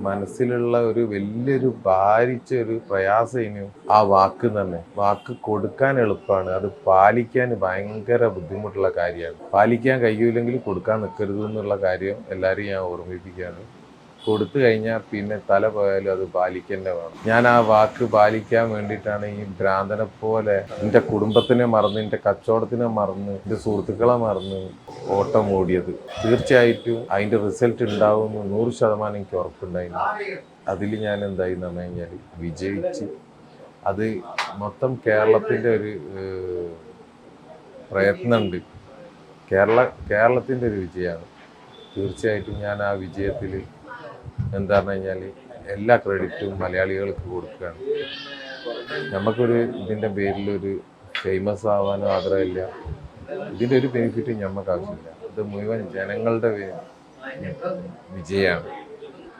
മനസ്സിലുള്ള ഒരു വലിയൊരു ഭാരിച്ച ഒരു പ്രയാസം ആ വാക്ക് തന്നെ. വാക്ക് കൊടുക്കാൻ എളുപ്പമാണ്, അത് പാലിക്കാൻ ഭയങ്കര ബുദ്ധിമുട്ടുള്ള കാര്യമാണ്. പാലിക്കാൻ കഴിയൂല്ലെങ്കിൽ കൊടുക്കാൻ നിൽക്കരുത് എന്നുള്ള കാര്യം എല്ലാവരും ഞാൻ ഓർമ്മിപ്പിക്കുകയാണ്. കൊടുത്തു കഴിഞ്ഞാൽ പിന്നെ തല പോയാലും അത് പാലിക്കന്നെ വേണം. ഞാൻ ആ വാക്ക് പാലിക്കാൻ വേണ്ടിയിട്ടാണ് ഈ ഭ്രാന്തനെ പോലെ എൻ്റെ കുടുംബത്തിനെ മറന്ന്, എൻ്റെ കച്ചവടത്തിനെ മറന്ന്, എൻ്റെ സുഹൃത്തുക്കളെ മറന്ന് ഓട്ടം ഓടിയത്. തീർച്ചയായിട്ടും അതിൻ്റെ റിസൾട്ട് ഉണ്ടാവുമെന്ന് 100% എനിക്ക് ഉറപ്പുണ്ടായിരുന്നു. അതിൽ ഞാൻ എന്തായിന്ന് പറഞ്ഞു കഴിഞ്ഞാൽ വിജയിച്ച്. അത് മൊത്തം കേരളത്തിൻ്റെ ഒരു പ്രയത്നമുണ്ട്. കേരളത്തിൻ്റെ ഒരു വിജയമാണ്. തീർച്ചയായിട്ടും ഞാൻ ആ വിജയത്തിൽ എന്താ പറഞ്ഞു കഴിഞ്ഞാൽ എല്ലാ ക്രെഡിറ്റും മലയാളികൾക്ക് കൊടുക്കുകയാണ്. നമുക്കൊരു ഇതിൻ്റെ പേരിലൊരു ഫേമസ് ആവാനോ ആഗ്രഹമില്ല. ഇതിൻ്റെ ഒരു ബെനിഫിറ്റ് നമുക്ക് ആവശ്യമില്ല. ഇത് മുഴുവൻ ജനങ്ങളുടെ വിജയമാണ്.